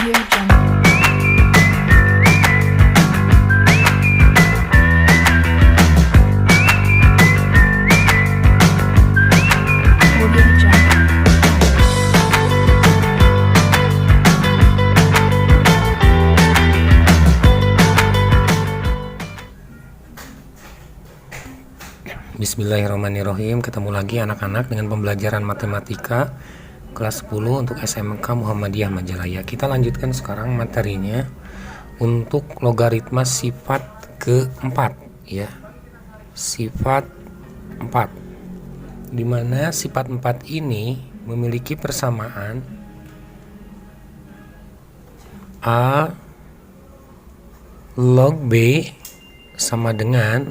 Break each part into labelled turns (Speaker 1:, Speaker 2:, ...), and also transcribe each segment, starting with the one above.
Speaker 1: Audio Jungle. Audio Jungle.
Speaker 2: Bismillahirrahmanirrahim. Ketemu lagi anak-anak dengan pembelajaran matematika kelas 10 untuk SMK Muhammadiyah Majalaya. Kita lanjutkan sekarang materinya untuk logaritma sifat keempat ya. Sifat 4. Dimana sifat 4 ini memiliki persamaan A log B sama dengan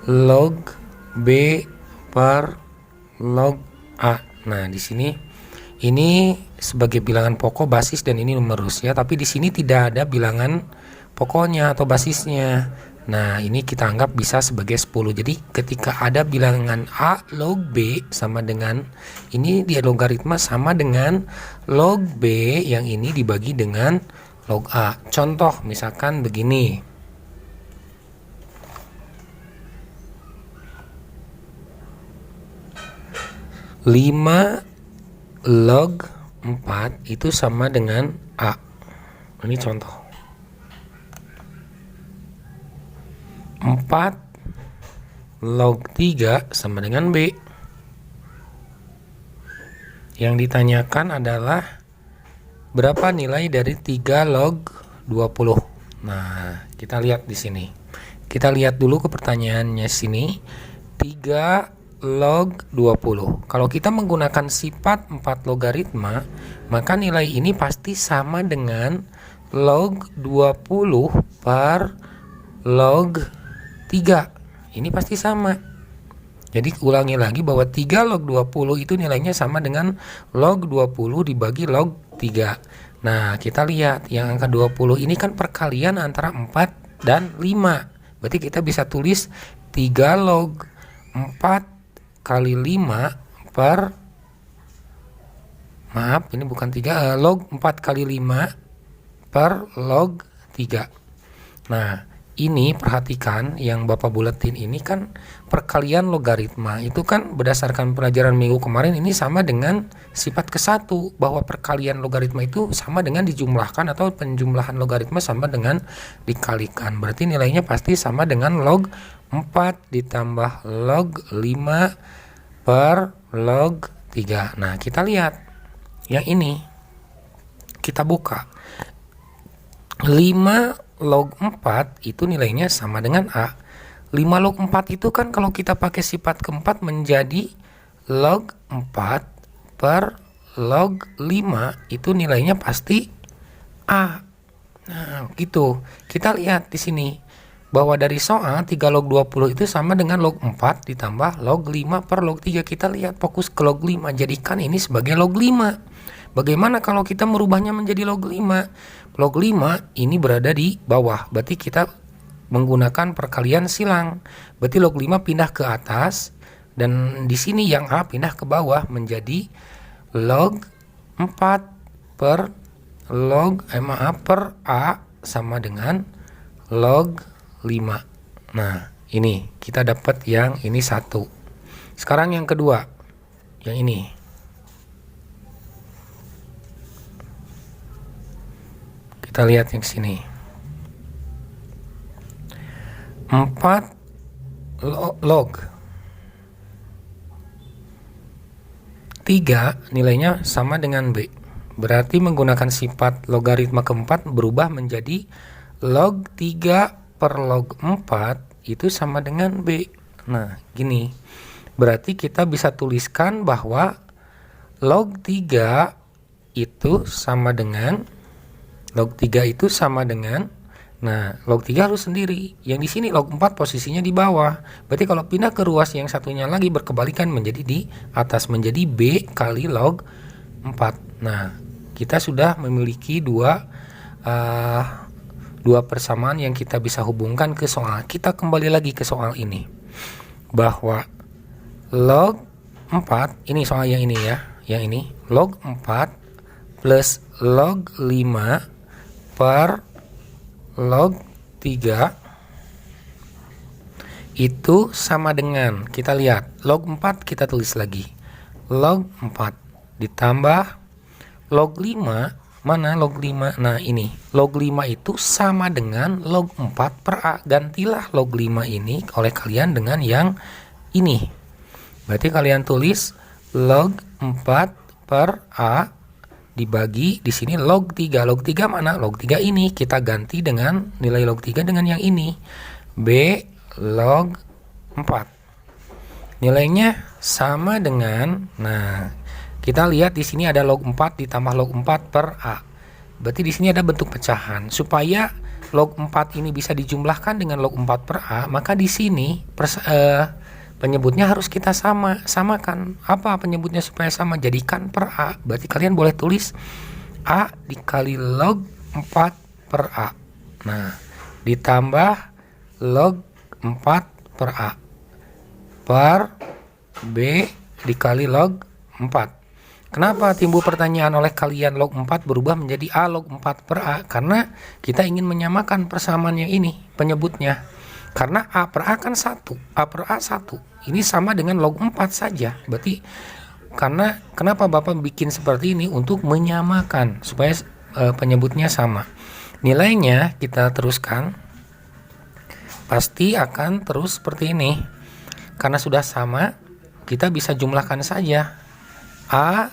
Speaker 2: log B per log A. Nah, di sini ini sebagai bilangan pokok, basis, dan ini numerus ya. Tapi di sini tidak ada bilangan pokoknya atau basisnya. Nah, ini kita anggap bisa sebagai 10. Jadi ketika ada bilangan A log B sama dengan ini, dia logaritma sama dengan log B yang ini dibagi dengan log A. Contoh misalkan begini. 5 log 4 itu sama dengan A. Ini contoh. 4 log 3 sama dengan B. Yang ditanyakan adalah berapa nilai dari 3 log 20. Nah, kita lihat di sini. Kita lihat dulu ke pertanyaannya sini. 3 log 20. Kalau kita menggunakan sifat 4 logaritma, maka nilai ini pasti sama dengan log 20 per log 3. Ini pasti sama. Jadi ulangi lagi bahwa 3 log 20 itu nilainya sama dengan log 20 dibagi log 3. Nah, kita lihat yang angka 20 ini kan perkalian antara 4 dan 5. Berarti kita bisa tulis 3 log 4 kali 5 per, maaf ini bukan 3, log 4 kali 5 per log 3. Nah, ini perhatikan yang Bapak buletin ini kan perkalian logaritma. Itu kan berdasarkan pelajaran minggu kemarin ini sama dengan sifat ke-1, bahwa perkalian logaritma itu sama dengan dijumlahkan atau penjumlahan logaritma sama dengan dikalikan. Berarti nilainya pasti sama dengan log 4 ditambah log 5 per log 3. Nah, kita lihat yang ini. Kita buka. 5 log 4 itu nilainya sama dengan A. 5 log 4 itu kan kalau kita pakai sifat keempat menjadi log 4 per log 5, itu nilainya pasti A. Nah, gitu. Kita lihat di sini bahwa dari soal 3 log 20 itu sama dengan log 4 ditambah log 5 per log 3. Kita lihat fokus ke log 5. Jadikan ini sebagai log 5. Bagaimana kalau kita merubahnya menjadi log 5? Log 5 ini berada di bawah. Berarti kita menggunakan perkalian silang. Berarti log 5 pindah ke atas. Dan di sini yang A pindah ke bawah menjadi log 4 per log per A sama dengan log 5. Nah, ini kita dapat yang ini 1. Sekarang yang kedua, yang ini. Kita lihat yang sini. 4 log 3 nilainya sama dengan B. Berarti menggunakan sifat logaritma keempat berubah menjadi log 3 per log 4 itu sama dengan B. Nah, gini. Berarti kita bisa tuliskan bahwa log 3 itu sama dengan nah, log 3 harus sendiri. Yang di sini log 4 posisinya di bawah. Berarti kalau pindah ke ruas yang satunya lagi berkebalikan menjadi di atas, menjadi B kali log 4. Nah, kita sudah memiliki dua persamaan yang kita bisa hubungkan ke soal. Kita kembali lagi ke soal ini. Bahwa log 4, ini soal yang ini ya, yang ini log 4 plus log 5 per log 3 itu sama dengan, kita lihat, log 4 kita tulis lagi. Log 4 ditambah log 5, mana log 5? Nah ini, log 5 itu sama dengan log 4 per A. Gantilah log 5 ini oleh kalian dengan yang ini. Berarti kalian tulis log 4 per A dibagi di sini log 3. Log 3 mana? Log 3 ini. Kita ganti dengan nilai log 3 dengan yang ini. B log 4. Nilainya sama dengan, nah, kita lihat di sini ada log 4 ditambah log 4 per A. Berarti di sini ada bentuk pecahan. Supaya log 4 ini bisa dijumlahkan dengan log 4 per A, maka di sini penyebutnya harus kita samakan. Apa penyebutnya supaya sama? Jadikan per A. Berarti kalian boleh tulis A dikali log 4 per A. Nah, ditambah log 4 per A per B dikali log 4. Kenapa timbul pertanyaan oleh kalian log 4 berubah menjadi A log 4 per A? Karena kita ingin menyamakan persamaannya ini, penyebutnya. Karena A per A kan 1, A per A 1. Ini sama dengan log 4 saja. Berarti karena kenapa Bapak bikin seperti ini? Untuk menyamakan supaya penyebutnya sama. Nilainya kita teruskan. Pasti akan terus seperti ini. Karena sudah sama, kita bisa jumlahkan saja. A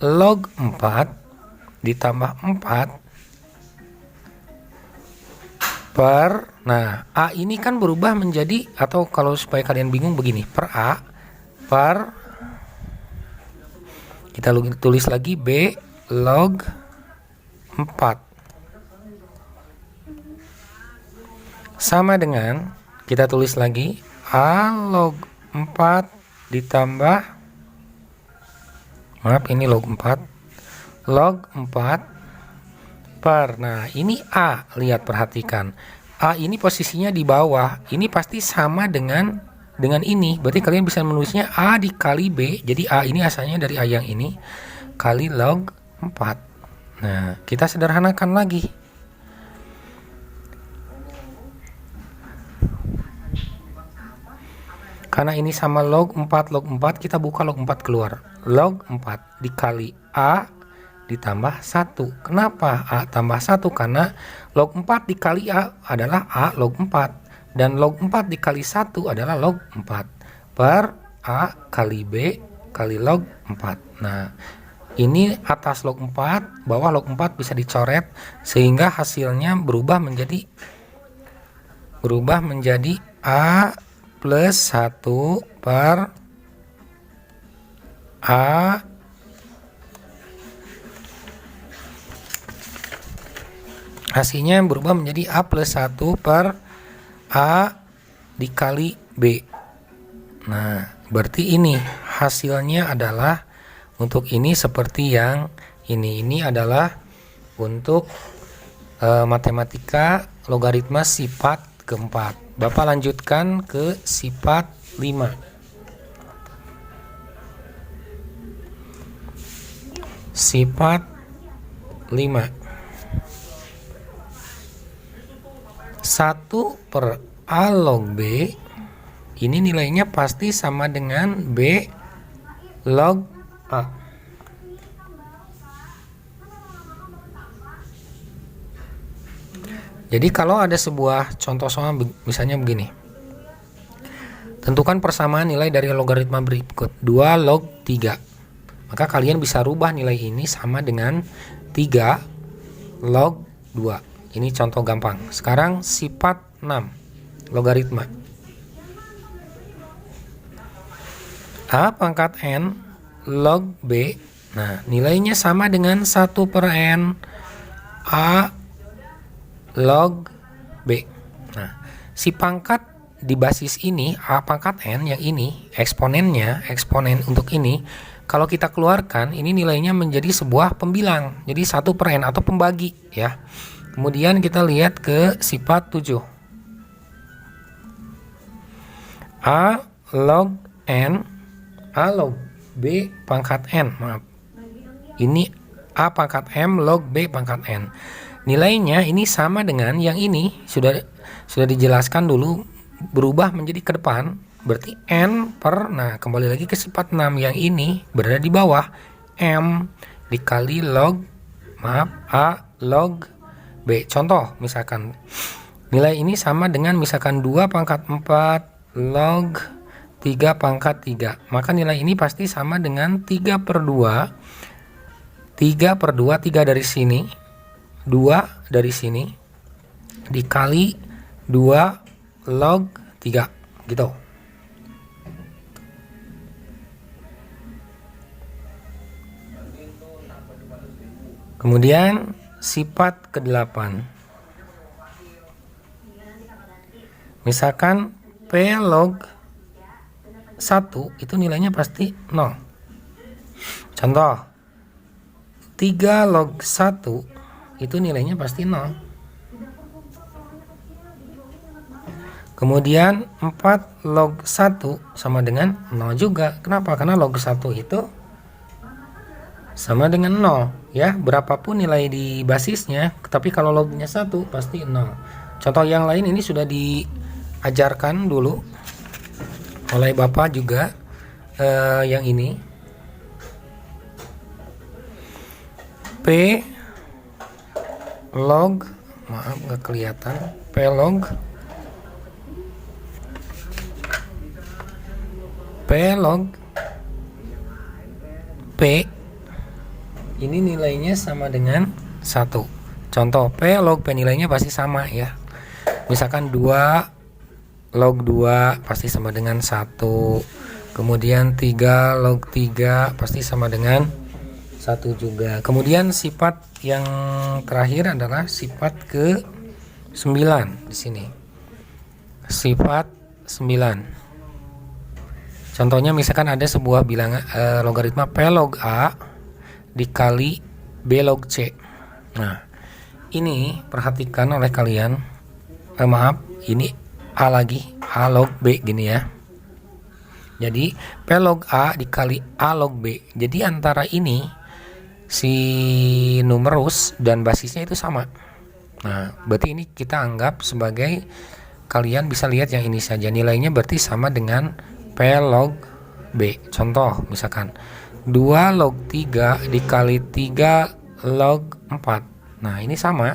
Speaker 2: log 4 ditambah 4 per, nah A ini kan berubah menjadi, atau kalau supaya kalian bingung begini, per A per, kita tulis lagi B log 4 sama dengan, kita tulis lagi A log 4 ditambah, maaf ini log 4, log 4 per, nah ini A, lihat perhatikan, A ini posisinya di bawah, ini pasti sama dengan ini, berarti kalian bisa menulisnya A dikali B, jadi A ini asalnya dari A yang ini, kali log 4. Nah, kita sederhanakan lagi. Karena ini sama log 4, kita buka log 4 keluar. Log 4 dikali A ditambah 1. Kenapa A tambah 1? Karena log 4 dikali A adalah A log 4. Dan log 4 dikali 1 adalah log 4. Per A kali B kali log 4. Nah, ini atas log 4, bawah log 4 bisa dicoret. Sehingga hasilnya berubah menjadi A plus 1 per A hasilnya berubah menjadi A plus 1 per A dikali B. Nah, berarti ini hasilnya adalah untuk ini seperti yang ini adalah untuk matematika logaritma sifat keempat. Bapak lanjutkan ke sifat 5. Sifat 5. 1 per A log B. Ini nilainya pasti sama dengan B log A. Jadi kalau ada sebuah contoh soal misalnya begini. Tentukan persamaan nilai dari logaritma berikut 2 log 3. Maka kalian bisa rubah nilai ini sama dengan 3 log 2. Ini contoh gampang. Sekarang sifat 6 logaritma. A pangkat N log B. Nah, nilainya sama dengan 1 per N A log B. Nah, si pangkat di basis ini A pangkat N yang ini, eksponen untuk ini, kalau kita keluarkan ini nilainya menjadi sebuah pembilang. Jadi 1 per N atau pembagi ya. Kemudian kita lihat ke sifat 7. A log N A log B pangkat N. Maaf. Ini A pangkat M log B pangkat N. Nilainya ini sama dengan yang ini, sudah dijelaskan dulu, berubah menjadi ke depan, berarti N per, nah kembali lagi ke sifat 6 yang ini berada di bawah, M dikali log, A log B. Contoh misalkan, nilai ini sama dengan misalkan 2 pangkat 4 log 3 pangkat 3. Maka nilai ini pasti sama dengan 3 per 2, 3 dari sini, 2 dari sini, dikali 2 log 3, gitu. Kemudian sifat ke-8. Misalkan P log 1 itu nilainya pasti 0. Contoh, 3 log 1 itu nilainya pasti 0. Kemudian 4 log 1 sama dengan 0 juga. Kenapa? Karena log 1 itu sama dengan 0 ya, berapapun nilai di basisnya, tapi kalau lognya 1 pasti 0. Contoh yang lain ini sudah diajarkan dulu oleh Bapak juga, yang ini P log, maaf nggak kelihatan, P log P ini nilainya sama dengan 1. Contoh P log P nilainya pasti sama ya. Misalkan 2 log 2 pasti sama dengan 1. Kemudian 3 log 3 pasti sama dengan 1 juga. Kemudian sifat yang terakhir adalah sifat ke-9 di sini. Sifat 9. Contohnya misalkan ada sebuah bilangan logaritma P log A dikali B log C. Nah, ini perhatikan oleh kalian. Maaf, ini A lagi, A log B gini ya. Jadi P log A dikali A log B. Jadi antara ini si numerus dan basisnya itu sama. Nah, berarti ini kita anggap sebagai, kalian bisa lihat yang ini saja, nilainya berarti sama dengan P log B. Contoh misalkan 2 log 3 dikali 3 log 4. Nah, ini sama.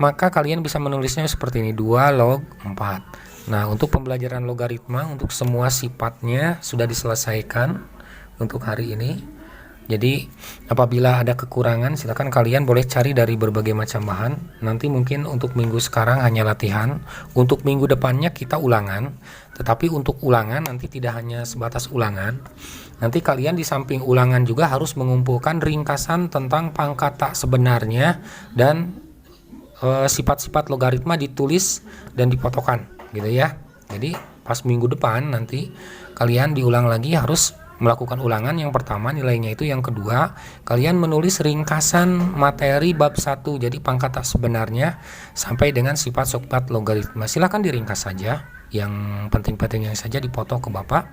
Speaker 2: Maka kalian bisa menulisnya seperti ini, 2 log 4. Nah, untuk pembelajaran logaritma untuk semua sifatnya sudah diselesaikan untuk hari ini. Jadi apabila ada kekurangan silakan kalian boleh cari dari berbagai macam bahan. Nanti mungkin untuk minggu sekarang hanya latihan, untuk minggu depannya kita ulangan. Tetapi untuk ulangan nanti tidak hanya sebatas ulangan. Nanti kalian di samping ulangan juga harus mengumpulkan ringkasan tentang pangkat tak sebenarnya dan sifat-sifat logaritma ditulis dan difotokan gitu ya. Jadi pas minggu depan nanti kalian diulang lagi, harus melakukan ulangan yang pertama nilainya itu, yang kedua kalian menulis ringkasan materi bab 1, jadi pangkat tak sebenarnya sampai dengan sifat-sifat logaritma. Silahkan diringkas saja, yang penting-pentingnya saja dipoto ke Bapak.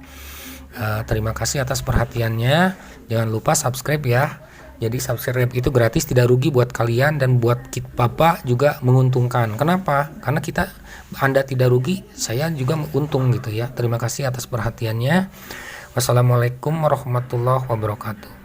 Speaker 2: Terima kasih atas perhatiannya, jangan lupa subscribe ya. Jadi subscribe itu gratis, tidak rugi buat kalian, dan buat Bapak juga menguntungkan. Kenapa? Karena Anda tidak rugi, saya juga untung gitu ya. Terima kasih atas perhatiannya. Wassalamualaikum warahmatullahi wabarakatuh.